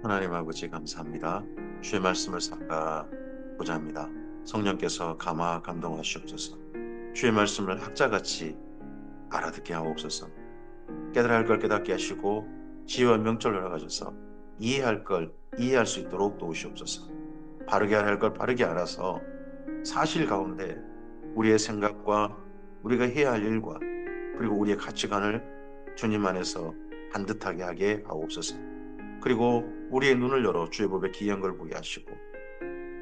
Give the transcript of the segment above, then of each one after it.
하나님 아버지 감사합니다. 주의 말씀을 삼가고자 합니다. 성령께서 감화 감동하시옵소서. 주의 말씀을 학자같이 알아듣게 하옵소서. 깨달아야 할 걸 깨닫게 하시고 지혜와 명철을 허락하셔서 이해할 걸 이해할 수 있도록 도우시옵소서. 바르게 할 걸 바르게 알아서 사실 가운데 우리의 생각과 우리가 해야 할 일과 그리고 우리의 가치관을 주님 안에서 반듯하게 하게 하옵소서. 그리고 우리의 눈을 열어 주의 법에 귀한 걸 보게 하시고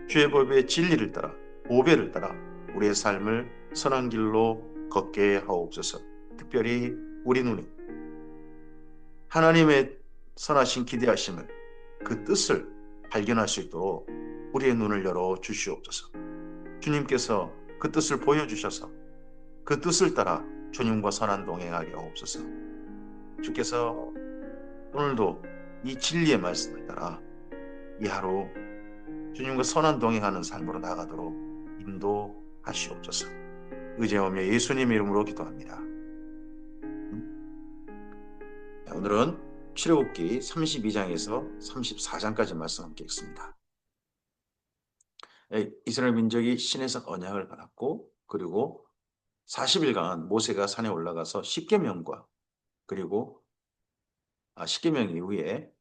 주의 법의 진리를 따라 보배를 따라 우리의 삶을 선한 길로 걷게 하옵소서. 특별히 우리 눈이 하나님의 선하신 기대하심을 그 뜻을 발견할 수 있도록 우리의 눈을 열어 주시옵소서. 주님께서 그 뜻을 보여주셔서 그 뜻을 따라 주님과 선한 동행하게 하옵소서. 주께서 오늘도 이 진리의 말씀을 따라 이 하루 주님과 선한 동행하는 삶으로 나가도록 인도하시옵소서. 의지하며 예수님의 이름으로 기도합니다. 오늘은 출애굽기 32장에서 34장까지 말씀 함께 읽습니다. 이스라엘 민족이 신에서 언약을 받았고 그리고 40일간 모세가 산에 올라가서 십계명과 그리고 십계명 이후에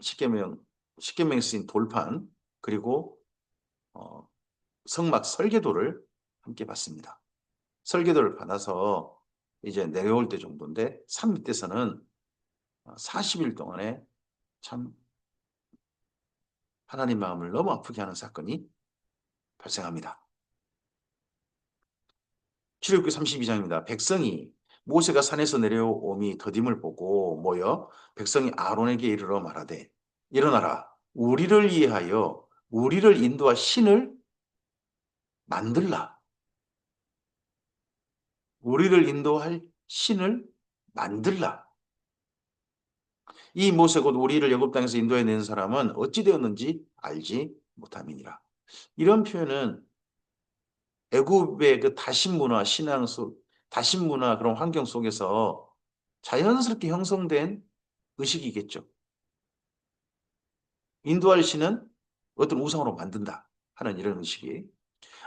십계명에 쓰인 돌판 그리고 성막 설계도를 함께 받습니다. 설계도를 받아서 이제 내려올 때 정도인데 산 밑에서는 40일 동안에 참 하나님 마음을 너무 아프게 하는 사건이 발생합니다. 출애굽기 32장입니다. 백성이 모세가 산에서 내려옴이 더딤을 보고 모여 백성이 아론에게 이르러 말하되 일어나라 우리를 이해하여 우리를 인도할 신을 만들라. 우리를 인도할 신을 만들라. 이 모세 곧 우리를 애굽 땅에서 인도해 낸 사람은 어찌 되었는지 알지 못함이니라. 이런 표현은 애굽의 그 다신 문화 신앙 속 다신 문화 그런 환경 속에서 자연스럽게 형성된 의식이겠죠. 인도할 신은 어떤 우상으로 만든다 하는 이런 의식이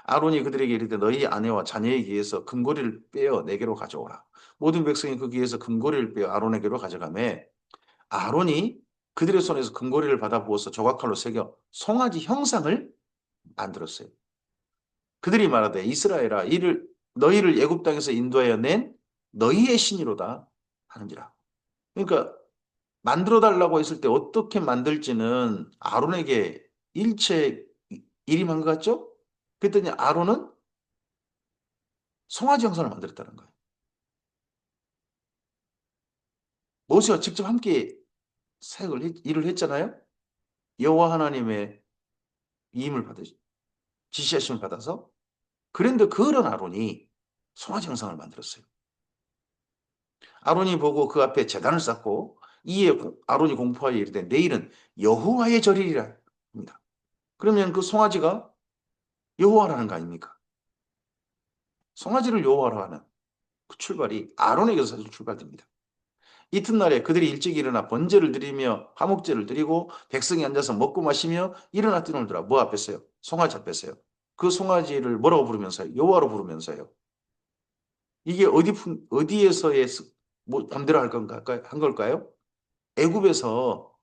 아론이 그들에게 이르되 너희 아내와 자녀에게 의해서 금고리를 빼어 내게로 가져오라. 모든 백성이 그 귀에서 금고리를 빼어 아론에게로 가져가매 아론이 그들의 손에서 금고리를 받아 부어서 조각칼로 새겨 송아지 형상을 만들었어요. 그들이 말하되 이스라엘아 이를 너희를 애굽 땅에서 인도하여 낸 너희의 신이로다 하는지라. 그러니까 만들어 달라고 했을 때 어떻게 만들지는 아론에게 일체 일임한 것 같죠? 그랬더니 아론은 송아지 형상을 만들었다는 거예요. 모세와 직접 함께 사역을 일을 했잖아요. 여호와 하나님의 위임을 받으 지시하심을 받아서 그런데 그런 아론이 송아지 형상을 만들었어요. 아론이 보고 그 앞에 제단을 쌓고 이에 아론이 공포하여 이르되 내일은 여호와의 절이리라 합니다. 그러면 그 송아지가 여호와라는 거 아닙니까? 송아지를 여호와로 하는 그 출발이 아론에게서 사실 출발됩니다. 이튿날에 그들이 일찍 일어나 번제를 드리며 화목제를 드리고 백성이 앉아서 먹고 마시며 일어나 뛰놀더라. 뭐 앞에서요? 송아지 앞에서요. 그 송아지를 뭐라고 부르면서요? 여호와로 부르면서요. 이게 어디에서의 뭐 반대로 한 걸까요? 애굽에서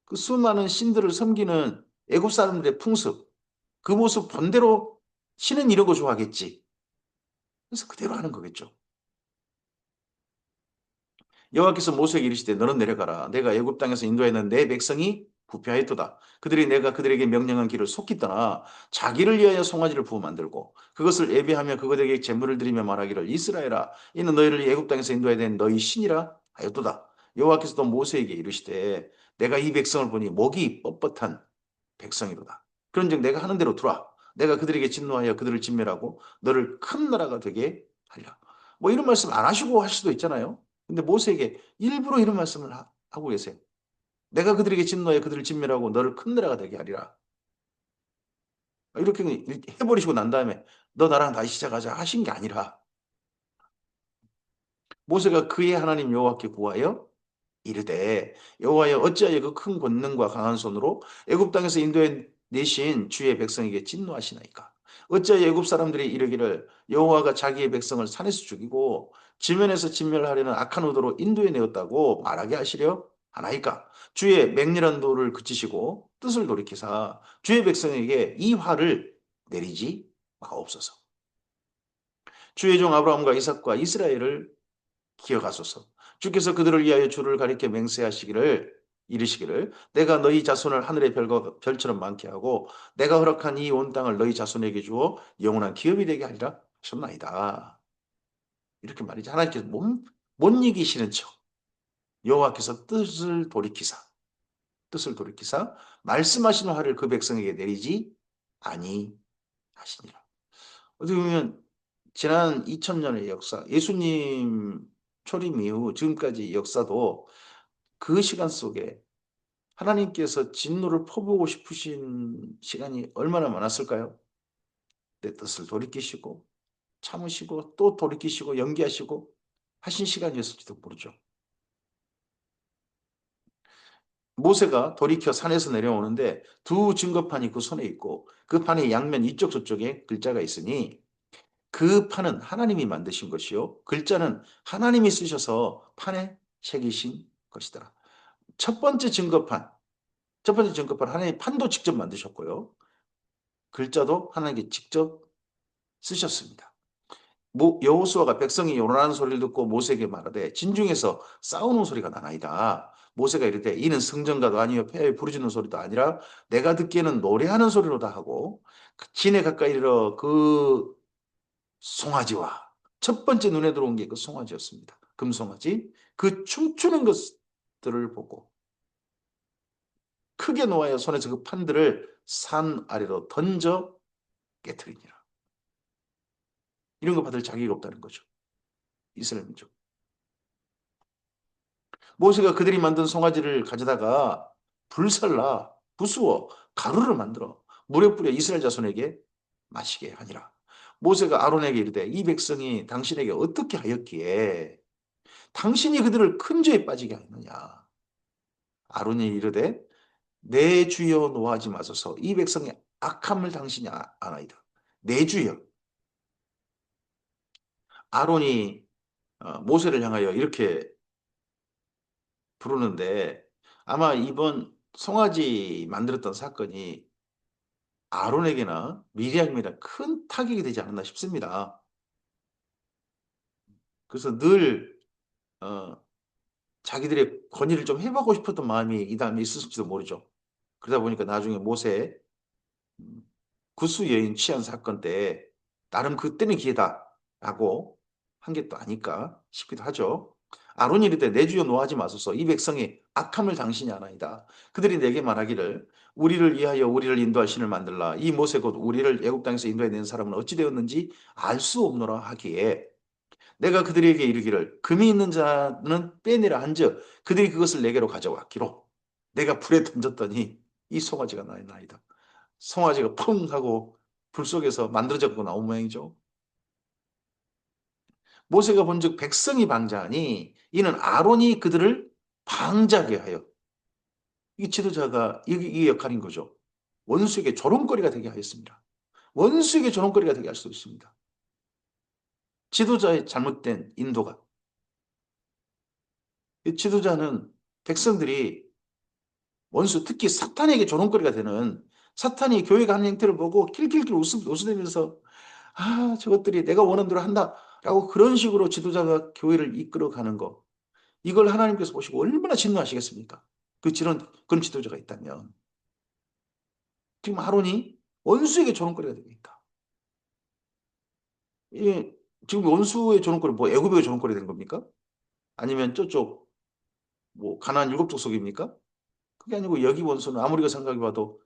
그 수많은 신들을 섬기는 애굽 사람들의 풍습, 그 모습 본대로 신은 이런 거 좋아하겠지. 그래서 그대로 하는 거겠죠. 여호와께서 모세에게 이르시되 너는 내려가라. 내가 애굽 땅에서 인도하였는 내 백성이 부패하였도다. 그들이 내가 그들에게 명령한 길을 속히 떠나 자기를 위하여 송아지를 부어 만들고 그것을 예배하며 그것에게 제물을 드리며 말하기를 이스라엘아 이는 너희를 애굽 땅에서 인도해야 된 너희 신이라 하였도다. 여호와께서 또 모세에게 이르시되 내가 이 백성을 보니 목이 뻣뻣한 백성이로다. 그런즉 내가 하는 대로 두라. 내가 그들에게 진노하여 그들을 진멸하고 너를 큰 나라가 되게 하리라. 뭐 이런 말씀 안 하시고 할 수도 있잖아요. 근데 모세에게 일부러 이런 말씀을 하고 계세요. 내가 그들에게 진노하여 그들을 진멸하고 너를 큰 나라가 되게 하리라. 이렇게 해버리시고 난 다음에 너 나랑 다시 시작하자 하신 게 아니라 모세가 그의 하나님 여호와께 구하여 이르되 여호와여 어찌하여 그 큰 권능과 강한 손으로 애굽 땅에서 인도해 내신 주의 백성에게 진노하시나이까. 어찌하여 애굽 사람들이 이르기를 여호와가 자기의 백성을 산에서 죽이고 지면에서 진멸하려는 악한 의도로 인도해 내었다고 말하게 하시려 하나이까. 주의 맹렬한 도를 그치시고 뜻을 돌이키사 주의 백성에게 이 화를 내리지 마옵소서. 주의 종 아브라함과 이삭과 이스라엘을 기억하소서. 주께서 그들을 위하여 주를 가리켜 맹세하시기를 이르시기를 내가 너희 자손을 하늘의 별과 별처럼 많게 하고 내가 허락한 이 온 땅을 너희 자손에게 주어 영원한 기업이 되게 하리라 하셨나이다. 이렇게 말이지. 하나님께서 못 이기시는 척 여호와께서 뜻을 돌이키사 말씀하신 화를 그 백성에게 내리지 아니하시니라. 어떻게 보면 지난 2000년의 역사, 예수님 초림 이후 지금까지 역사도 그 시간 속에 하나님께서 진노를 퍼부고 싶으신 시간이 얼마나 많았을까요? 내 뜻을 돌이키시고 참으시고 또 돌이키시고 연기하시고 하신 시간이었을지도 모르죠. 모세가 돌이켜 산에서 내려오는데 두 증거판이 그 손에 있고 그 판의 양면 이쪽 저쪽에 글자가 있으니 그 판은 하나님이 만드신 것이요 글자는 하나님이 쓰셔서 판에 새기신 것이더라. 첫 번째 증거판, 첫 번째 증거판 하나님 판도 직접 만드셨고요. 글자도 하나님께 직접 쓰셨습니다. 여호수아가 백성이 요란하는 소리를 듣고 모세에게 말하되 진중에서 싸우는 소리가 나나이다. 모세가 이르되 이는 성전가도 아니요 폐하에 부르짖는 소리도 아니라 내가 듣기에는 노래하는 소리로다 하고 진에 가까이 이르러 그 송아지와 첫 번째 눈에 들어온 게 그 송아지였습니다. 금송아지 그 춤추는 것들을 보고 크게 놓아여 손에서 그 판들을 산 아래로 던져 깨뜨리니라. 이런 거 받을 자격이 없다는 거죠. 이스라엘 민족. 모세가 그들이 만든 송아지를 가져다가 불살라 부수어 가루를 만들어 물에 뿌려 이스라엘 자손에게 마시게 하니라. 모세가 아론에게 이르되 이 백성이 당신에게 어떻게 하였기에 당신이 그들을 큰 죄에 빠지게 하느냐. 아론이 이르되 내 주여 노하지 마소서 이 백성의 악함을 당신이 아나이다. 내 주여. 아론이 모세를 향하여 이렇게 부르는데 아마 이번 송아지 만들었던 사건이 아론에게나 미리암에게나 큰 타격이 되지 않았나 싶습니다. 그래서 늘 자기들의 권위를 좀 회복하고 싶었던 마음이 이 다음에 있었을지도 모르죠. 그러다 보니까 나중에 모세 구스 여인 취한 사건 때 나름 그때는 기회다라고 한 게 또 아닐까 싶기도 하죠. 아론이 이르되 내 주여 노하지 마소서 이 백성이 악함을 당신이 아나이다. 그들이 내게 말하기를 우리를 위하여 우리를 인도할 신을 만들라. 이 모세 곧 우리를 애굽 땅에서 인도해 낸 사람은 어찌 되었는지 알 수 없노라 하기에 내가 그들에게 이르기를 금이 있는 자는 빼내라 한즉 그들이 그것을 내게로 가져왔기로 내가 불에 던졌더니 이 송아지가 나이다. 송아지가 펑 하고 불 속에서 만들어졌고 나온 모양이죠. 모세가 본즉 백성이 방자하니 이는 아론이 그들을 방자하게 하여 이 지도자가 이 역할인 거죠. 원수에게 조롱거리가 되게 하였습니다. 원수에게 조롱거리가 되게 할 수 있습니다. 지도자의 잘못된 인도가 이 지도자는 백성들이 원수 특히 사탄에게 조롱거리가 되는 사탄이 교회가 하는 행태를 보고 킬킬킬 웃으면서 아 저것들이 내가 원하는 대로 한다라고 그런 식으로 지도자가 교회를 이끌어가는 거 이걸 하나님께서 보시고 얼마나 진노하시겠습니까? 그런 지도자가 있다면 지금 아론이 원수에게 조롱거리가 되고 있다. 이 지금 원수의 조롱거리 뭐 애굽의 조롱거리 된 겁니까? 아니면 저쪽 뭐 가나안 일곱 족속입니까? 그게 아니고 여기 원수는 아무리가 생각해 봐도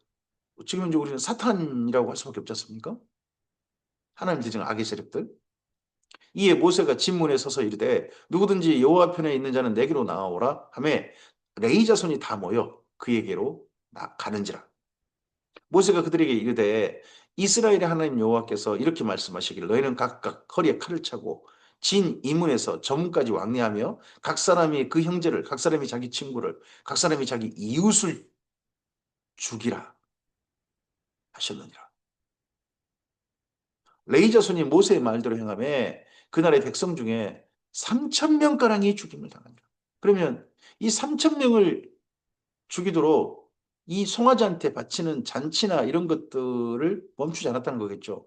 지금 이제 우리는 사탄이라고 할 수밖에 없지 않습니까? 하나님 대적 악의 세력들. 이에 모세가 진문에 서서 이르되 누구든지 여호와 편에 있는 자는 내게로 나아오라 하매 레위 자손이 다 모여 그에게로 가는지라. 모세가 그들에게 이르되 이스라엘의 하나님 여호와께서 이렇게 말씀하시기를 너희는 각각 허리에 칼을 차고 진 이문에서 저문까지 왕래하며 각 사람이 그 형제를, 각 사람이 자기 친구를, 각 사람이 자기 이웃을 죽이라 하셨느니라. 레위 자손이 모세의 말대로 행하매 그날의 백성 중에 3천 명가량이 죽임을 당하니라. 그러면 이 3천 명을 죽이도록 이 송아지한테 바치는 잔치나 이런 것들을 멈추지 않았다는 거겠죠.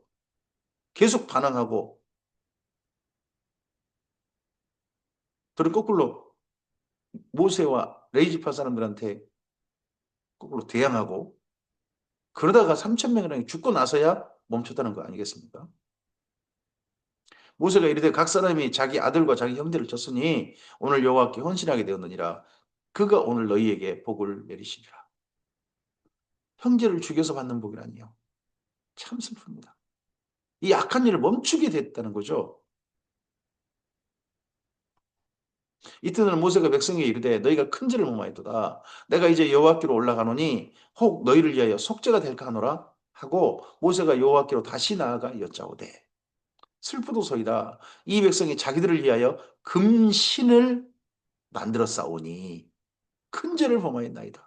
계속 반항하고, 그리고 거꾸로 모세와 레위 지파 사람들한테 거꾸로 대항하고, 그러다가 3천 명이랑 죽고 나서야 멈췄다는 거 아니겠습니까? 모세가 이르되 각 사람이 자기 아들과 자기 형제를 쳤으니 오늘 여호와께 헌신하게 되었느니라. 그가 오늘 너희에게 복을 내리시리라. 형제를 죽여서 받는 복이라니요. 참 슬픕니다. 이 악한 일을 멈추게 됐다는 거죠. 이튿날 모세가 백성에게 이르되 너희가 큰 죄를 범하였도다. 내가 이제 여호와께로 올라가노니 혹 너희를 위하여 속죄가 될까 하노라 하고 모세가 여호와께로 다시 나아가 여짜오되 슬프도소이다. 이 백성이 자기들을 위하여 금신을 만들어 싸우니 큰 죄를 범하였나이다.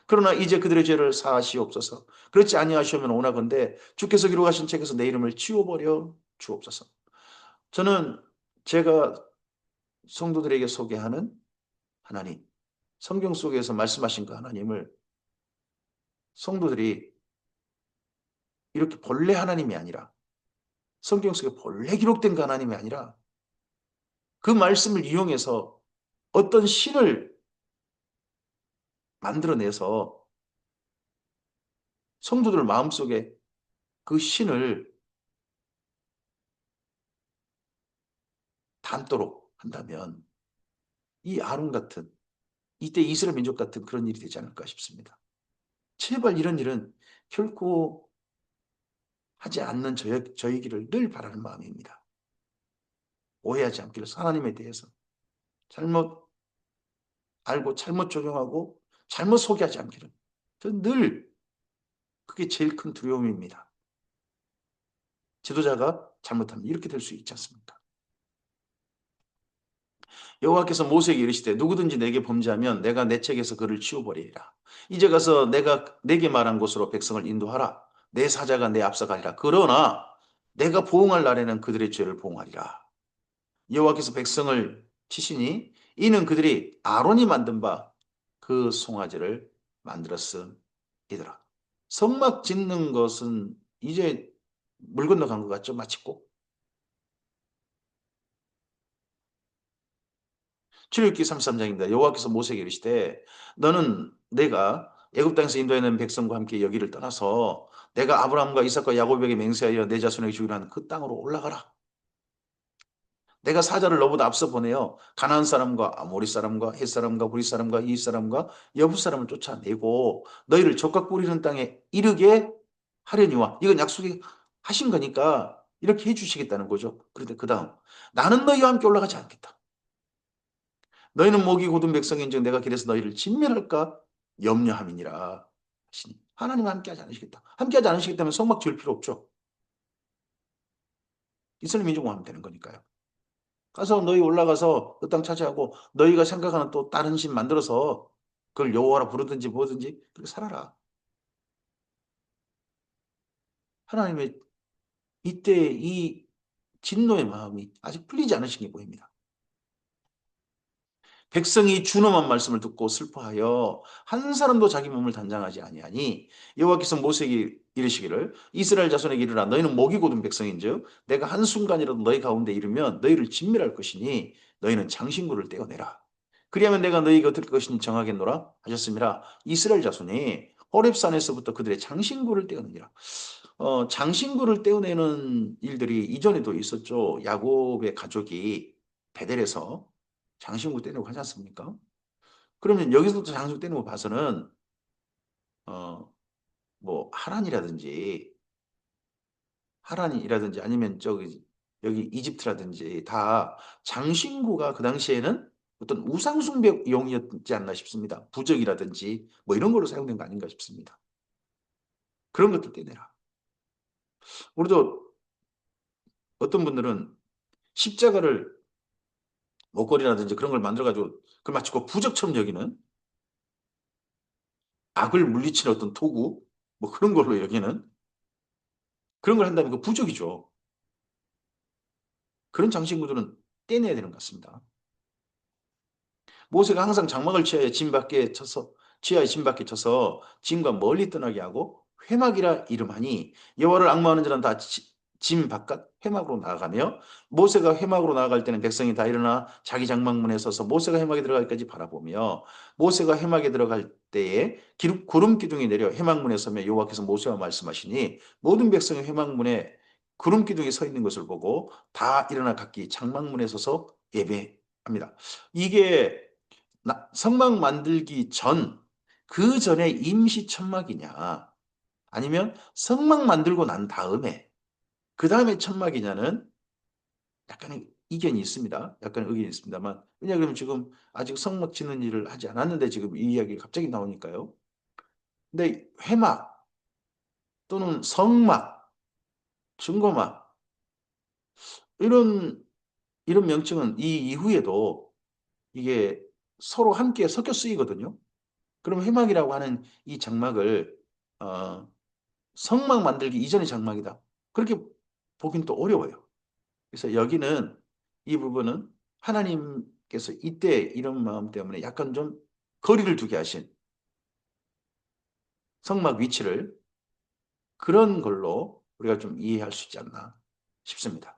그러나 이제 그들의 죄를 사하시옵소서. 그렇지 아니하시오면 오나건대 주께서 기록하신 책에서 내 이름을 지워버려 주옵소서. 저는 제가 성도들에게 소개하는 하나님, 성경 속에서 말씀하신 그 하나님을 성도들이 이렇게 본래 하나님이 아니라 성경 속에 본래 기록된 그 하나님이 아니라 그 말씀을 이용해서 어떤 신을 만들어내서 성도들 마음속에 그 신을 담도록 한다면 이 아론 같은 이때 이스라엘 민족 같은 그런 일이 되지 않을까 싶습니다. 제발 이런 일은 결코 하지 않는 저희기를 늘 바라는 마음입니다. 오해하지 않기를 하나님에 대해서 잘못 알고 잘못 적용하고 잘못 소개하지 않기를 늘 그게 제일 큰 두려움입니다. 지도자가 잘못하면 이렇게 될 수 있지 않습니까? 여호와께서 모세에게 이르시되 누구든지 내게 범죄하면 내가 내 책에서 그를 치워버리리라. 이제 가서 내가 내게 말한 곳으로 백성을 인도하라. 내 사자가 내 앞서 가리라. 그러나 내가 보응할 날에는 그들의 죄를 보응하리라. 여호와께서 백성을 치시니 이는 그들이 아론이 만든 바 그 송아지를 만들었음이더라. 성막 짓는 것은 이제 물 건너간 것 같죠? 마치 꼭. 출애굽기 33장입니다. 여호와께서 모세에게 이르시되 너는 내가 애굽 땅에서 인도하는 백성과 함께 여기를 떠나서 내가 아브라함과 이삭과 야곱에게 맹세하여 내 자손에게 주기로 한 그 땅으로 올라가라. 내가 사자를 너보다 앞서 보내어 가나안 사람과 아모리 사람과 헷 사람과 브릿 사람과 이 사람과 여부 사람을 쫓아내고 너희를 적각 부리는 땅에 이르게 하려니와 이건 약속이 하신 거니까 이렇게 해주시겠다는 거죠. 그런데 그 다음 나는 너희와 함께 올라가지 않겠다. 너희는 목이 곧은 백성인즉 내가 길에서 너희를 진멸할까 염려함이니라 하시니 하나님은 함께하지 않으시겠다. 함께하지 않으시겠다면 성막 지을 필요 없죠. 이스라엘 민족만 하면 되는 거니까요. 가서 너희 올라가서 그 땅 차지하고 너희가 생각하는 또 다른 신 만들어서 그걸 여호와라 부르든지 뭐든지 그렇게 살아라. 하나님의 이때 이 진노의 마음이 아직 풀리지 않으신 게 보입니다. 백성이 준엄한 말씀을 듣고 슬퍼하여 한 사람도 자기 몸을 단장하지 아니하니 여호와께서 모세에게 이르시기를 이스라엘 자손에게 이르라 너희는 목이 곧은 백성인즉 내가 한순간이라도 너희 가운데 이르면 너희를 진멸할 것이니 너희는 장신구를 떼어내라. 그리하면 내가 너희에게 어떨 것이니 정하겠노라 하셨습니다. 이스라엘 자손이 호렙산에서부터 그들의 장신구를 떼어내니라. 장신구를 떼어내는 일들이 이전에도 있었죠. 야곱의 가족이 베델에서 장신구 떼내고 하지 않습니까? 그러면 여기서부터 장신구 떼는 거 봐서는 어, 뭐 하란이라든지 아니면 저기 여기 이집트라든지 다 장신구가 그 당시에는 어떤 우상숭배용이었지 않나 싶습니다. 부적이라든지 뭐 이런 걸로 사용된 거 아닌가 싶습니다. 그런 것들 떼내라. 우리도 어떤 분들은 십자가를 목걸이라든지 그런 걸 만들어가지고 그걸 마치 그 부적처럼 여기는 악을 물리치는 어떤 도구 뭐 그런 걸로 여기는 그런 걸 한다면 그 부적이죠. 그런 장신구들은 떼내야 되는 것 같습니다. 모세가 항상 장막을 지하에 짐 밖에 쳐서 짐과 멀리 떠나게 하고 회막이라 이름하니 여호와를 앙모하는 자는 다 짐 바깥 회막으로 나아가며 모세가 회막으로 나아갈 때는 백성이 다 일어나 자기 장막문에 서서 모세가 회막에 들어갈 때까지 바라보며 모세가 회막에 들어갈 때에 구름 기둥이 내려 회막문에 서며 여호와께서 모세와 말씀하시니 모든 백성이 회막문에 구름 기둥이 서 있는 것을 보고 다 일어나 각기 장막문에 서서 예배합니다. 이게 성막 만들기 전, 그 전에 임시 천막이냐, 아니면 성막 만들고 난 다음에, 그 다음에 천막이냐는 약간의 이견이 있습니다. 약간 의견이 있습니다만, 왜냐하면 지금 아직 성막 짓는 일을 하지 않았는데 지금 이 이야기가 갑자기 나오니까요. 근데 회막 또는 성막, 증거막, 이런, 이런 명칭은 이 이후에도 이게 서로 함께 섞여 쓰이거든요. 그럼 회막이라고 하는 이 장막을 어, 성막 만들기 이전의 장막이다. 그렇게 보긴 또 어려워요. 그래서 여기는 이 부분은 하나님께서 이때 이런 마음 때문에 약간 좀 거리를 두게 하신 성막 위치를 그런 걸로 우리가 좀 이해할 수 있지 않나 싶습니다.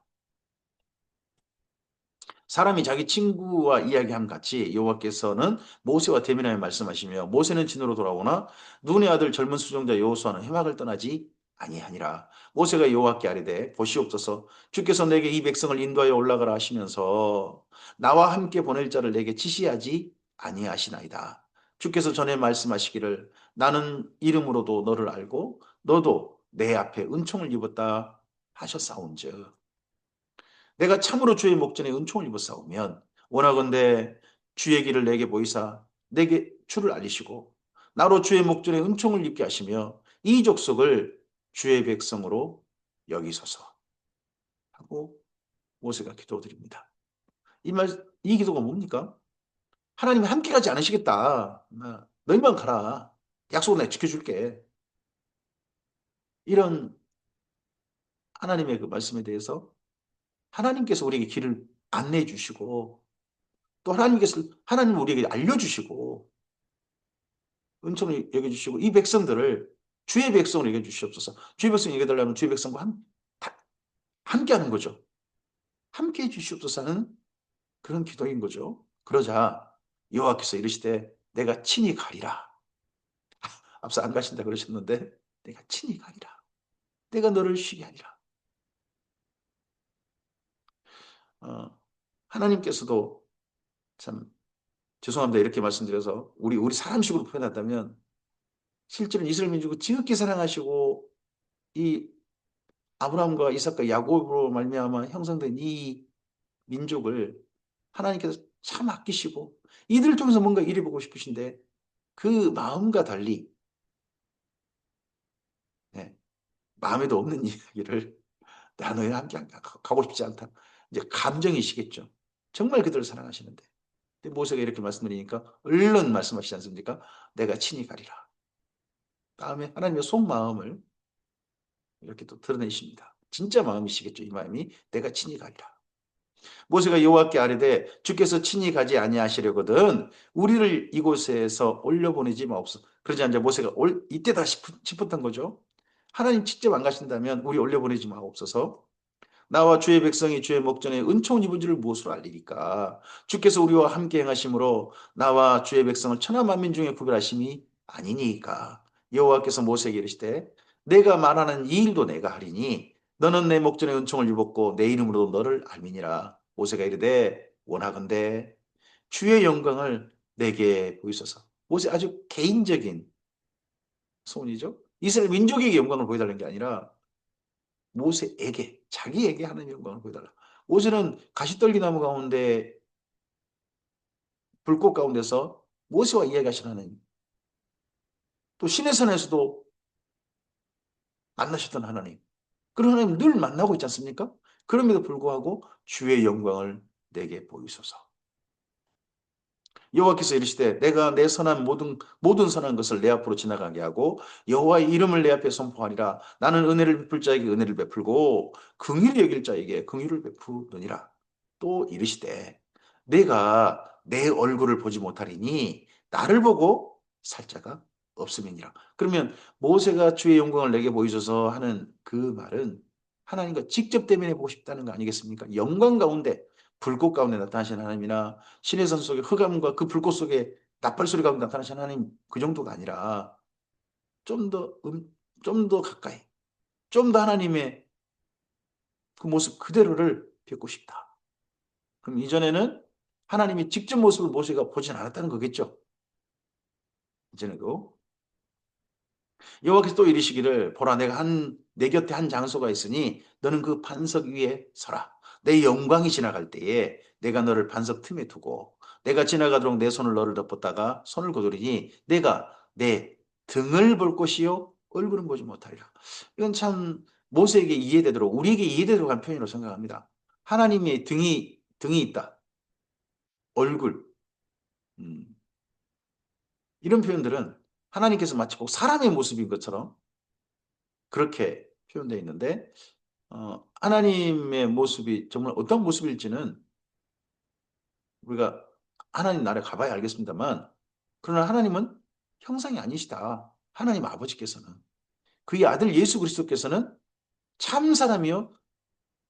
사람이 자기 친구와 이야기함 같이 여호와께서는 모세와 대면하여 말씀하시며 모세는 진으로 돌아오나 눈의 아들 젊은 수종자 여호수아는 회막을 떠나지 아니하니라. 모세가 여호와께 아뢰되 보시옵소서 주께서 내게 이 백성을 인도하여 올라가라 하시면서 나와 함께 보낼 자를 내게 지시하지 아니하시나이다. 주께서 전에 말씀하시기를 나는 이름으로도 너를 알고 너도 내 앞에 은총을 입었다 하셨사온즉 내가 참으로 주의 목전에 은총을 입었사오면 원하건대 주의 길을 내게 보이사 내게 주를 알리시고 나로 주의 목전에 은총을 입게 하시며 이 족속을 주의 백성으로 여기소서 하고 모세가 기도드립니다. 이 기도가 뭡니까? 하나님이 함께 가지 않으시겠다. 너희만 가라. 약속은 내가 지켜줄게. 이런 하나님의 그 말씀에 대해서 하나님께서 우리에게 길을 안내해 주시고 또 하나님 우리에게 알려주시고 은총을 여겨주시고 이 백성들을 주의 백성으로 여겨주시옵소서. 주의 백성 여겨달라면 주의 백성과 함께 하는 거죠. 함께 해주시옵소서 하는 그런 기도인 거죠. 그러자 여호와께서 이르시되 내가 친히 가리라. 앞서 안 가신다 그러셨는데 내가 친히 가리라. 내가 너를 쉬게 하리라. 어, 하나님께서도 참 죄송합니다. 이렇게 말씀드려서 우리 사람식으로 표현한다면 실제로 이스라엘 민족을 지극히 사랑하시고 이 아브라함과 이삭과 야곱으로 말미암아 형성된 이 민족을 하나님께서 참 아끼시고 이들을 통해서 뭔가 이뤄보고 싶으신데 그 마음과 달리 네, 마음에도 없는 이야기를 나 너희랑 함께 가고 싶지 않다. 이제 감정이시겠죠. 정말 그들을 사랑하시는데 근데 모세가 이렇게 말씀드리니까 얼른 말씀하시지 않습니까? 내가 친히 가리라. 다음에 하나님의 속마음을 이렇게 또 드러내십니다. 진짜 마음이시겠죠. 이 마음이 내가 친히 가리라. 모세가 여호와께 아뢰되 주께서 친히 가지 아니하시려거든 우리를 이곳에서 올려보내지 마옵소서. 그러지 않자 모세가 이때다 싶었던 거죠. 하나님 직접 안 가신다면 우리 올려보내지 마옵소서. 나와 주의 백성이 주의 목전에 은총을 입은 줄을 무엇으로 알리리까? 주께서 우리와 함께 행하심으로 나와 주의 백성을 천하 만민 중에 구별하심이 아니니까. 여호와께서 모세에게 이르시되 내가 말하는 이 일도 내가 하리니 너는 내 목전에 은총을 입었고 내 이름으로 너를 알미니라. 모세가 이르되 원하건대 주의 영광을 내게 보이소서. 모세 아주 개인적인 소원이죠. 이스라엘 민족에게 영광을 보여달라는 게 아니라 모세에게 자기에게 하나님의 영광을 보여달라. 모세는 가시떨기나무 가운데 불꽃 가운데서 모세와 이야기하신 하나님 또 시내산에서도 만나셨던 하나님 그런 하나님 늘 만나고 있지 않습니까? 그럼에도 불구하고 주의 영광을 내게 보이소서. 여호와께서 이르시되 내가 내 선한 모든 선한 것을 내 앞으로 지나가게 하고 여호와의 이름을 내 앞에 선포하리라. 나는 은혜를 베풀 자에게 은혜를 베풀고 긍휼히 여길 자에게 긍휼을 베푸느니라. 또 이르시되 내가 내 얼굴을 보지 못하리니 나를 보고 살 자가 없음이니라. 그러면 모세가 주의 영광을 내게 보이소서 하는 그 말은 하나님과 직접 대면해 보고 싶다는 거 아니겠습니까? 영광 가운데 불꽃 가운데 나타나신 하나님이나 신의 산 속에 흑암과 그 불꽃 속에 나팔소리 가운데 나타나신 하나님, 그 정도가 아니라 좀 더 좀 더 가까이, 좀 더 하나님의 그 모습 그대로를 뵙고 싶다. 그럼 이전에는 하나님이 직접 모습을 모세가 보진 않았다는 거겠죠. 이제는 여호와께서 또 이르시기를 보라 내가 내 곁에 한 장소가 있으니 너는 그 반석 위에 서라. 내 영광이 지나갈 때에 내가 너를 반석 틈에 두고 내가 지나가도록 내 손을 너를 덮었다가 손을 거두리니 내가 내 등을 볼 것이요 얼굴은 보지 못하리라. 이건 참 모세에게 이해되도록 우리에게 이해되도록 한 표현으로 생각합니다. 하나님의 등이 있다. 얼굴. 음, 이런 표현들은 하나님께서 마치 꼭 사람의 모습인 것처럼 그렇게 표현되어 있는데 하나님의 모습이 정말 어떤 모습일지는 우리가 하나님 나라에 가봐야 알겠습니다만, 그러나 하나님은 형상이 아니시다. 하나님 아버지께서는. 그의 아들 예수 그리스도께서는 참 사람이요.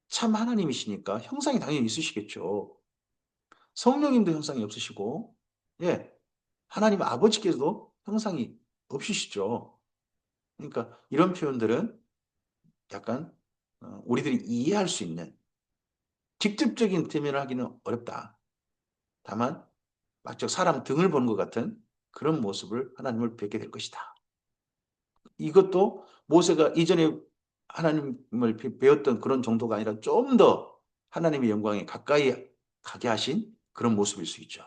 참 하나님이시니까 형상이 당연히 있으시겠죠. 성령님도 형상이 없으시고, 예, 하나님 아버지께서도 형상이 없으시죠. 그러니까 이런 표현들은 약간 우리들이 이해할 수 있는 직접적인 대면을 하기는 어렵다. 다만 마치 사람 등을 보는 것 같은 그런 모습을 하나님을 뵙게 될 것이다. 이것도 모세가 이전에 하나님을 배웠던 그런 정도가 아니라 좀 더 하나님의 영광에 가까이 가게 하신 그런 모습일 수 있죠.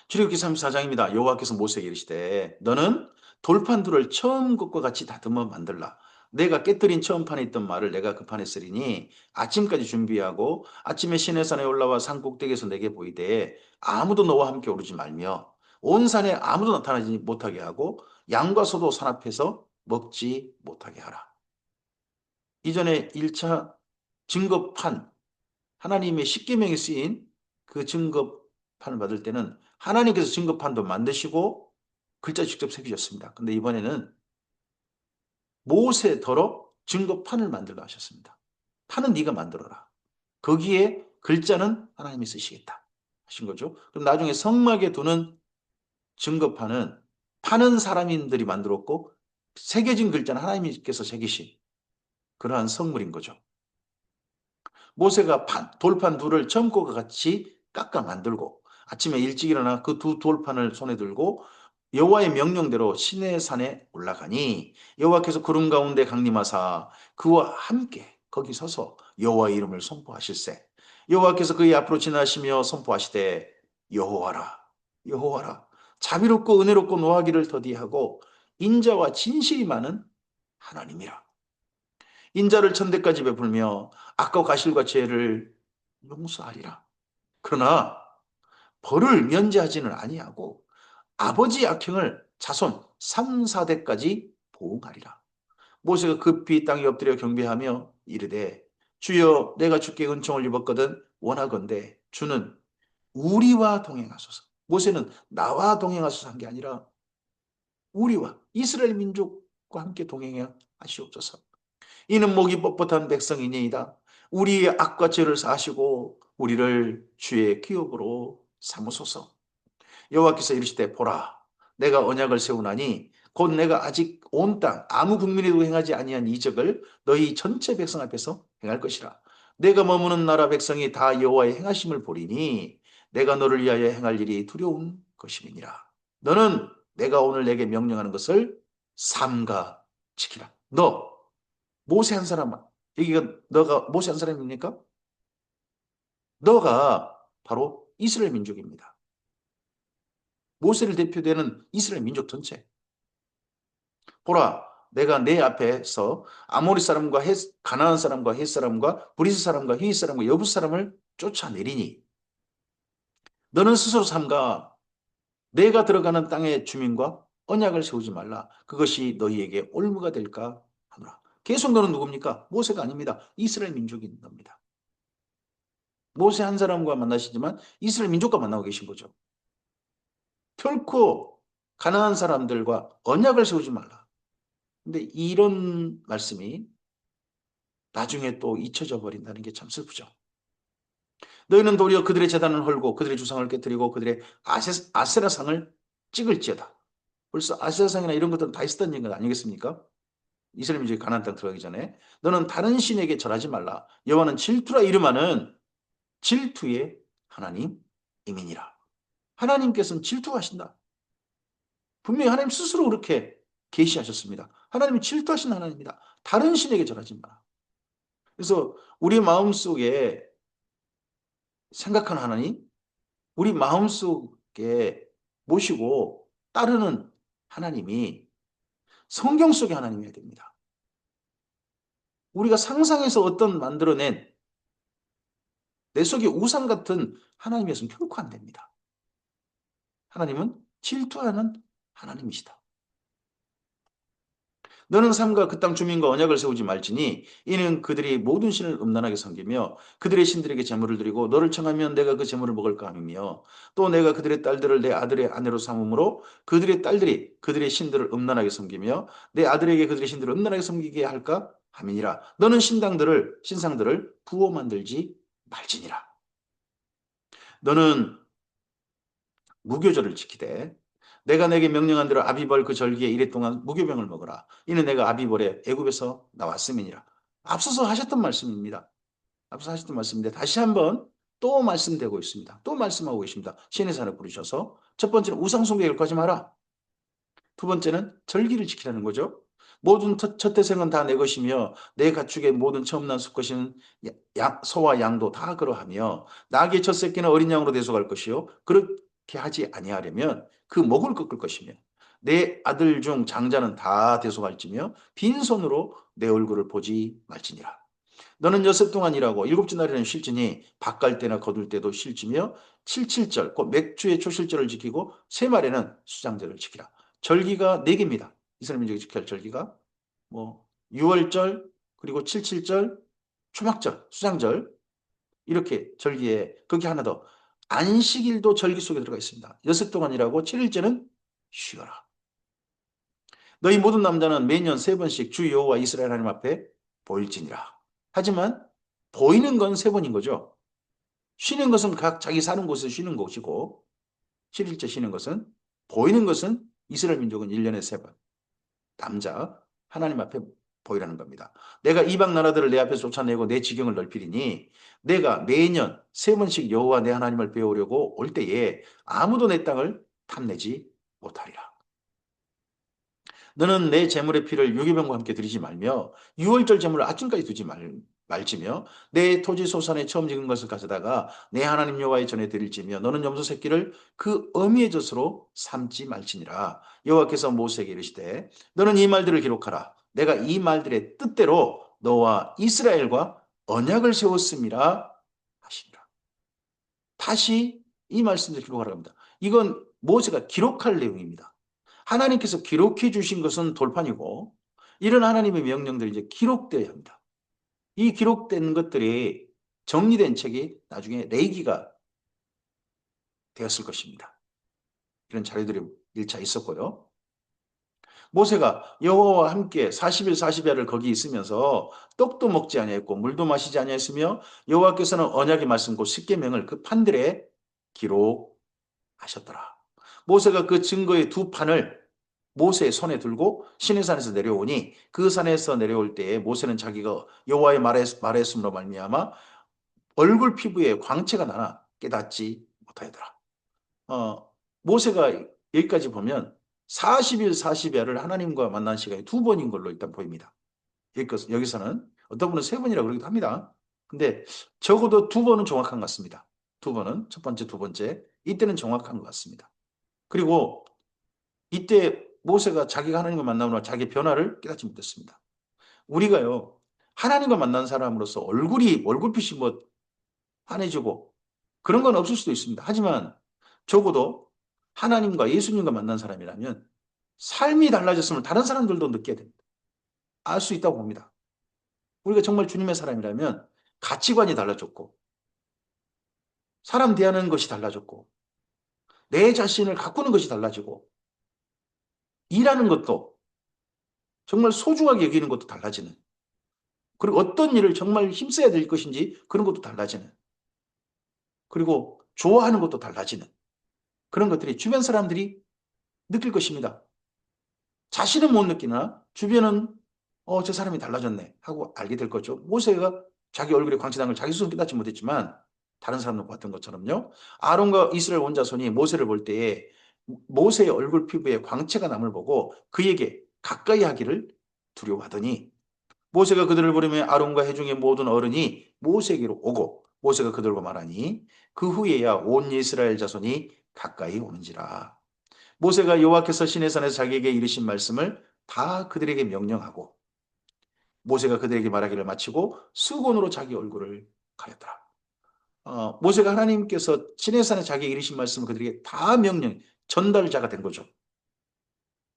출애굽기 34장입니다. 여호와께서 모세에게 이르시되 너는 돌판들을 처음 것과 같이 다듬어 만들라. 내가 깨뜨린 처음 판에 있던 말을 내가 그 판에 쓰리니 아침까지 준비하고 아침에 시내산에 올라와 산 꼭대기에서 내게 보이되 아무도 너와 함께 오르지 말며 온 산에 아무도 나타나지 못하게 하고 양과 소도 산 앞에서 먹지 못하게 하라. 이전에 1차 증거판 하나님의 십계명이 쓰인 그 증거판을 받을 때는 하나님께서 증거판도 만드시고 글자 직접 새기셨습니다. 근데 이번에는 모세더러 증거판을 만들라 하셨습니다. 판은 네가 만들어라. 거기에 글자는 하나님이 쓰시겠다 하신 거죠. 그럼 나중에 성막에 두는 증거판은 파는 사람인들이 만들었고 새겨진 글자는 하나님께서 새기신 그러한 성물인 거죠. 모세가 돌판 둘을 점과 같이 깎아 만들고 아침에 일찍 일어나 그 두 돌판을 손에 들고 여호와의 명령대로 시내산에 올라가니 여호와께서 구름 가운데 강림하사 그와 함께 거기 서서 여호와의 이름을 선포하실세. 여호와께서 그의 앞으로 지나시며 선포하시되 여호와라 여호와라 자비롭고 은혜롭고 노하기를 더디하고 인자와 진실이 많은 하나님이라. 인자를 천대까지 베풀며 악과 과실과 죄를 용서하리라. 그러나 벌을 면제하지는 아니하고 아버지 악행을 자손 3, 4대까지 보응하리라. 모세가 급히 땅에 엎드려 경배하며 이르되 주여 내가 주께 은총을 입었거든 원하건대 주는 우리와 동행하소서. 모세는 나와 동행하소서 한 게 아니라 우리와 이스라엘 민족과 함께 동행해 하시옵소서. 이는 목이 뻣뻣한 백성이니이다. 우리의 악과 죄를 사하시고 우리를 주의 기업으로 삼으소서. 여호와께서 이르시되 보라 내가 언약을 세우나니 곧 내가 아직 온 땅 아무 국민에도 행하지 아니한 이적을 너희 전체 백성 앞에서 행할 것이라. 내가 머무는 나라 백성이 다 여호와의 행하심을 보리니 내가 너를 위하여 행할 일이 두려운 것임이니라. 너는 내가 오늘 내게 명령하는 것을 삼가 지키라. 너 모세 한 사람, 여기가 너가 모세 한 사람입니까? 너가 바로 이스라엘 민족입니다. 모세를 대표되는 이스라엘 민족 전체. 보라, 내가 내 앞에서 아모리 사람과 가나안 사람과 헷 사람과 브리스 사람과 히윗 사람과 여부 사람을 쫓아내리니 너는 스스로 삼가 내가 들어가는 땅의 주민과 언약을 세우지 말라. 그것이 너희에게 올무가 될까 하노라. 계속 너는 누굽니까? 모세가 아닙니다. 이스라엘 민족인 겁니다. 모세 한 사람과 만나시지만 이스라엘 민족과 만나고 계신 거죠. 결코 가난한 사람들과 언약을 세우지 말라. 근데 이런 말씀이 나중에 또 잊혀져 버린다는 게 참 슬프죠. 너희는 도리어 그들의 재단을 헐고 그들의 주상을 깨뜨리고 그들의 아세라상을 찍을지어다. 벌써 아세라상이나 이런 것들은 다 있었던 것 아니겠습니까? 이스라엘 민족이 가나안 땅 들어가기 전에 너는 다른 신에게 절하지 말라. 여호와는 질투라 이름하는 질투의 하나님 이민이라. 하나님께서는 질투하신다. 분명히 하나님 스스로 그렇게 계시하셨습니다. 하나님이 질투하신 하나님입니다. 다른 신에게 절하지 마라. 그래서 우리 마음속에 생각하는 하나님, 우리 마음속에 모시고 따르는 하나님이 성경 속의 하나님이어야 됩니다. 우리가 상상해서 어떤 만들어낸 내 속에 우상 같은 하나님이었으면 결코 안 됩니다. 하나님은 질투하는 하나님이시다. 너는 삼가 그 땅 주민과 언약을 세우지 말지니 이는 그들이 모든 신을 음란하게 섬기며 그들의 신들에게 제물을 드리고 너를 청하면 내가 그 제물을 먹을까 함이며 또 내가 그들의 딸들을 내 아들의 아내로 삼음으로 그들의 딸들이 그들의 신들을 음란하게 섬기며 내 아들에게 그들의 신들을 음란하게 섬기게 할까 함이니라. 너는 신상들을 부호 만들지 말지니라. 너는 무교절을 지키되 내가 내게 명령한 대로 아비벌 그 절기에 이래 동안 무교병을 먹어라. 이는 내가 아비벌에 애굽에서 나왔음이니라. 앞서서 하셨던 말씀입니다. 앞서 하셨던 말씀인데 다시 한번 또 말씀되고 있습니다. 또 말씀하고 계십니다. 신의 산을 부르셔서 첫 번째는 우상숭배를 하지 마라. 두 번째는 절기를 지키라는 거죠. 모든 첫 태생은 다 내 것이며 내 가축의 모든 처음 난 수컷인 소와 양도 다 그러하며 나귀의 첫 새끼는 어린 양으로 대속할 것이요 그렇게 하지 아니하려면 그 목을 꺾을 것이며 내 아들 중 장자는 다 대속할지며 빈손으로 내 얼굴을 보지 말지니라. 너는 여섯 동안 일하고 일곱째 날에는 쉴지니 밭갈 때나 거둘 때도 쉴지며 칠칠절 곧 맥주의 초실절을 지키고 세 말에는 수장절을 지키라. 절기가 네 개입니다. 이스라엘 민족이 지켜야 할 절기가 뭐 유월절 그리고 칠칠절 초막절 수장절 이렇게 절기에 거기 하나 더 안식일도 절기 속에 들어가 있습니다. 여섯 동안 일하고 7일째는 쉬어라. 너희 모든 남자는 매년 세 번씩 주 여호와 이스라엘 하나님 앞에 보일지니라. 하지만 보이는 건 세 번인 거죠. 쉬는 것은 각 자기 사는 곳에서 쉬는 것이고 7일째 쉬는 것은 보이는 것은 이스라엘 민족은 1년에 세 번. 남자 하나님 앞에 보이라는 겁니다. 내가 이방 나라들을 내 앞에서 쫓아내고 내 지경을 넓히리니 내가 매년 세 번씩 여호와 내 하나님을 배우려고 올 때에 아무도 내 땅을 탐내지 못하리라. 너는 내 재물의 피를 유기병과 함께 드리지 말며 유월절 재물을 아침까지 두지 말지며 내 토지 소산에 처음 지은 것을 가져다가 내 하나님 여호와의 전에 드릴지며 너는 염소 새끼를 그 어미의 젖으로 삼지 말지니라. 여호와께서 모세에게 이르시되 너는 이 말들을 기록하라. 내가 이 말들의 뜻대로 너와 이스라엘과 언약을 세웠음이라 하시니라. 다시 이 말씀을 기록하라 합니다. 이건 모세가 기록할 내용입니다. 하나님께서 기록해 주신 것은 돌판이고 이런 하나님의 명령들이 이제 기록되어야 합니다. 이 기록된 것들이 정리된 책이 나중에 레이기가 되었을 것입니다. 이런 자료들이 1차 있었고요. 모세가 여호와와 함께 40일 40야를 거기 있으면서 떡도 먹지 아니했고 물도 마시지 아니했으며 여호와께서는 언약의 말씀 곧 십계명을 그 판들에 기록하셨더라. 모세가 그 증거의 두 판을 모세의 손에 들고 시내산에서 내려오니 그 산에서 내려올 때에 모세는 자기가 여호와의 말했음으로 말미암아 얼굴 피부에 광채가 나나 깨닫지 못하더라. 모세가 여기까지 보면 40일 40야를 하나님과 만난 시간이 두 번인 걸로 일단 보입니다. 여기서는 어떤 분은 세 번이라고 그러기도 합니다. 근데 적어도 두 번은 정확한 것 같습니다. 두 번은 첫 번째, 두 번째 이때는 정확한 것 같습니다. 그리고 이때 모세가 자기가 하나님과 만남으로 자기 변화를 깨닫지 못했습니다. 우리가요, 하나님과 만난 사람으로서 얼굴빛이 뭐 환해지고 그런 건 없을 수도 있습니다. 하지만 적어도 하나님과 예수님과 만난 사람이라면 삶이 달라졌음을 다른 사람들도 느껴야 됩니다. 알 수 있다고 봅니다. 우리가 정말 주님의 사람이라면 가치관이 달라졌고, 사람 대하는 것이 달라졌고, 내 자신을 가꾸는 것이 달라지고, 일하는 것도 정말 소중하게 여기는 것도 달라지는, 그리고 어떤 일을 정말 힘써야 될 것인지 그런 것도 달라지는, 그리고 좋아하는 것도 달라지는 그런 것들이 주변 사람들이 느낄 것입니다. 자신은 못 느끼나 주변은 저 사람이 달라졌네 하고 알게 될 거죠. 모세가 자기 얼굴에 광채난 걸 자기 스스로 깨닫지 못했지만 다른 사람도 봤던 것처럼요. 아론과 이스라엘 온 자손이 모세를 볼 때에 모세의 얼굴 피부에 광채가 남을 보고 그에게 가까이 하기를 두려워하더니 모세가 그들을 부르며 아론과 회중의 모든 어른이 모세에게로 오고 모세가 그들과 말하니 그 후에야 온 이스라엘 자손이 가까이 오는지라. 모세가 여호와께서 시내산에서 자기에게 이르신 말씀을 다 그들에게 명령하고 모세가 그들에게 말하기를 마치고 수건으로 자기 얼굴을 가렸더라. 모세가 하나님께서 시내산에 자기에게 이르신 말씀을 그들에게 다 전달자가 된 거죠.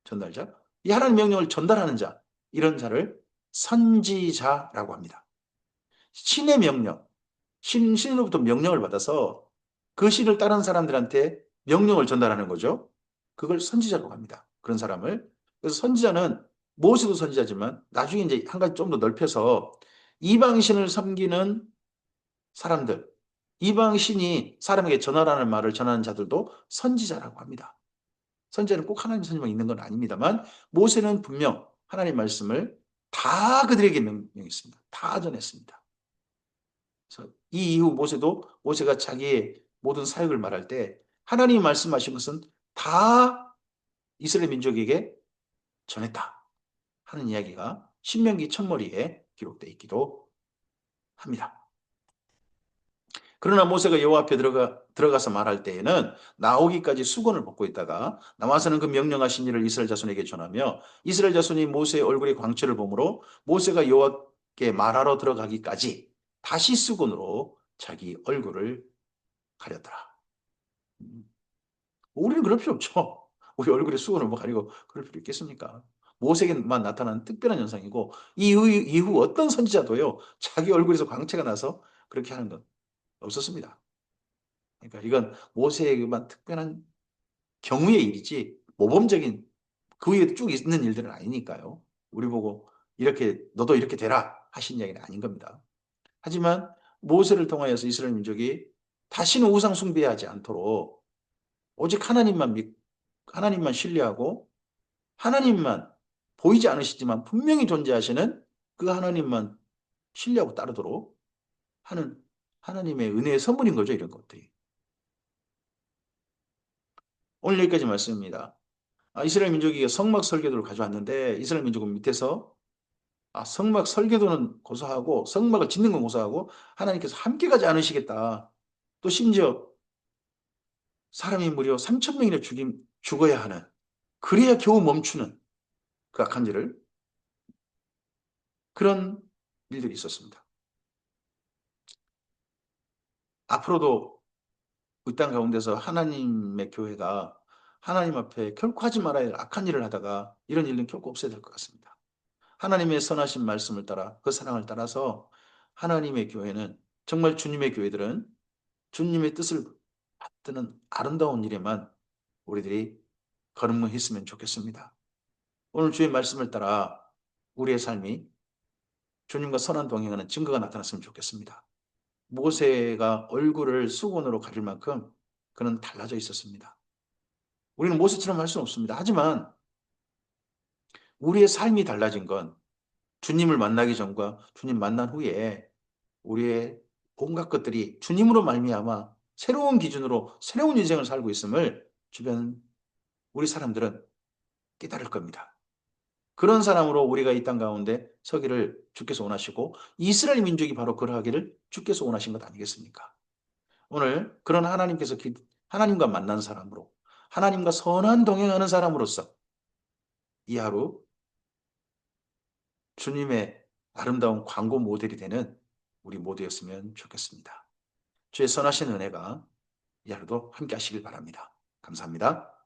전달자. 이 하나님 명령을 전달하는 자, 이런 자를 선지자라고 합니다. 신의 명령, 신으로부터 명령을 받아서 그 신을 따르는 사람들한테 명령을 전달하는 거죠. 그걸 선지자라고 합니다. 그런 사람을. 그래서 선지자는 모세도 선지자지만 나중에 이제 한 가지 좀 더 넓혀서 이방신을 섬기는 사람들, 이방신이 사람에게 전하라는 말을 전하는 자들도 선지자라고 합니다. 선지자는 꼭 하나님 선지만 있는 건 아닙니다만 모세는 분명 하나님 말씀을 다 그들에게 명령했습니다. 다 전했습니다. 그래서 이 이후 모세가 자기의 모든 사역을 말할 때 하나님이 말씀하신 것은 다 이스라엘 민족에게 전했다 하는 이야기가 신명기 첫머리에 기록되어 있기도 합니다. 그러나 모세가 여호와 앞에 들어가서 말할 때에는 나오기까지 수건을 벗고 있다가 나와서는 그 명령하신 일을 이스라엘 자손에게 전하며 이스라엘 자손이 모세의 얼굴의 광채를 보므로 모세가 여호와께 말하러 들어가기까지 다시 수건으로 자기 얼굴을 가렸더라. 우리는 그럴 필요 없죠. 우리 얼굴에 수건을 뭐 가리고 그럴 필요 있겠습니까? 모세에게만 나타난 특별한 현상이고 이후 어떤 선지자도요. 자기 얼굴에서 광채가 나서 그렇게 하는 건 없었습니다. 그러니까 이건 모세에게만 특별한 경우의 일이지 모범적인 그 위에 쭉 있는 일들은 아니니까요. 우리 보고 이렇게 너도 이렇게 되라 하신 이야기는 아닌 겁니다. 하지만 모세를 통하여서 이스라엘 민족이 다시는 우상 숭배하지 않도록 오직 하나님만 신뢰하고 하나님만 보이지 않으시지만 분명히 존재하시는 그 하나님만 신뢰하고 따르도록 하는 하나님의 은혜의 선물인 거죠, 이런 것들이. 오늘 여기까지 말씀입니다. 이스라엘 민족이 성막 설계도를 가져왔는데 이스라엘 민족은 밑에서 성막 설계도는 고사하고 성막을 짓는 건 고사하고 하나님께서 함께 가지 않으시겠다. 또 심지어 사람이 무려 3천 명이나 죽어야 하는 그래야 겨우 멈추는 그 악한 일을 그런 일들이 있었습니다. 앞으로도 이 땅 가운데서 하나님의 교회가 하나님 앞에 결코 하지 말아야 할 악한 일을 하다가 이런 일은 결코 없어야 될 것 같습니다. 하나님의 선하신 말씀을 따라 그 사랑을 따라서 하나님의 교회는 정말 주님의 교회들은 주님의 뜻을 받드는 아름다운 일에만 우리들이 걸음했으면 좋겠습니다. 오늘 주의 말씀을 따라 우리의 삶이 주님과 선한 동행하는 증거가 나타났으면 좋겠습니다. 모세가 얼굴을 수건으로 가릴 만큼 그는 달라져 있었습니다. 우리는 모세처럼 할 수는 없습니다. 하지만 우리의 삶이 달라진 건 주님을 만나기 전과 주님 만난 후에 우리의 온갖 것들이 주님으로 말미암아 새로운 기준으로 새로운 인생을 살고 있음을 주변 우리 사람들은 깨달을 겁니다. 그런 사람으로 우리가 이 땅 가운데 서기를 주께서 원하시고 이스라엘 민족이 바로 그러하기를 주께서 원하신 것 아니겠습니까? 오늘 그런 하나님과 만난 사람으로 하나님과 선한 동행하는 사람으로서 이 하루 주님의 아름다운 광고 모델이 되는 우리 모두였으면 좋겠습니다. 주의 선하신 은혜가 이 하루도 함께 하시길 바랍니다. 감사합니다.